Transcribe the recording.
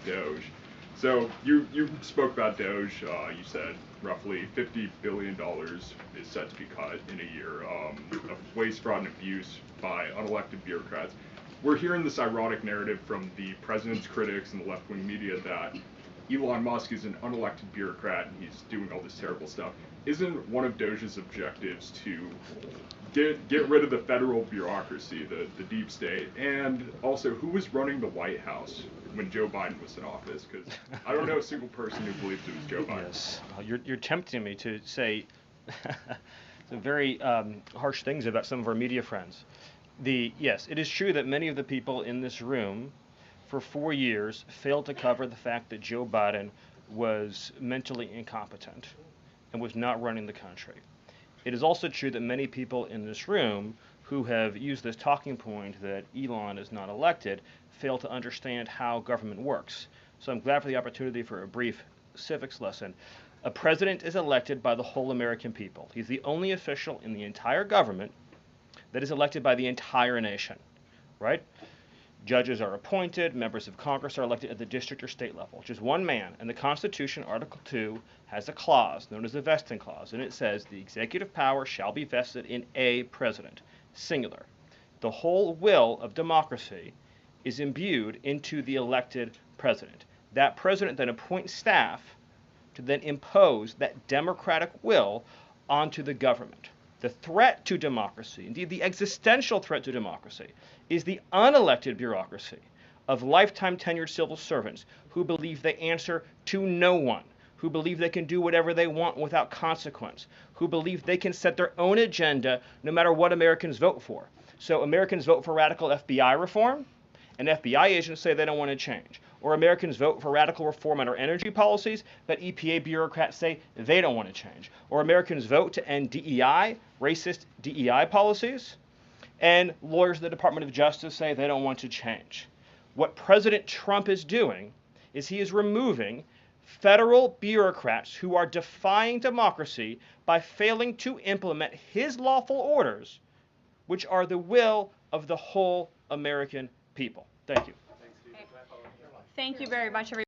Doge. So you spoke about Doge. You said roughly $50 billion is set to be cut in a year of waste, fraud, and abuse by unelected bureaucrats. We're hearing this ironic narrative from the president's critics and the left-wing media that Elon Musk is an unelected bureaucrat and he's doing all this terrible stuff. Isn't one of Doge's objectives to get rid of the federal bureaucracy, the deep state, and also who was running the White House when Joe Biden was in office? Because I don't know a single person who believes it was Joe Biden. Yes, you're tempting me to say some very harsh things about some of our media friends. Yes, it is true that many of the people in this room for 4 years failed to cover the fact that Joe Biden was mentally incompetent and was not running the country. It is also true that many people in this room who have used this talking point that Elon is not elected fail to understand how government works. So I'm glad for the opportunity for a brief civics lesson. A president is elected by the whole American people. He's the only official in the entire government that is elected by the entire nation, right? Judges are appointed, members of Congress are elected at the district or state level, just one man. And the Constitution, Article 2, has a clause known as the vesting clause, and it says the executive power shall be vested in a president, singular. The whole will of democracy is imbued into the elected president. That president then appoints staff to then impose that democratic will onto the government. The threat to democracy, indeed the existential threat to democracy, is the unelected bureaucracy of lifetime tenured civil servants who believe they answer to no one, who believe they can do whatever they want without consequence, who believe they can set their own agenda no matter what Americans vote for. So Americans vote for radical FBI reform, and FBI agents say they don't want to change. Or Americans vote for radical reform on our energy policies, but EPA bureaucrats say they don't want to change. Or Americans vote to end DEI, racist DEI policies, and lawyers in the Department of Justice say they don't want to change. What President Trump is doing is he is removing federal bureaucrats who are defying democracy by failing to implement his lawful orders, which are the will of the whole American people. Thank you. Thank you very much, everybody.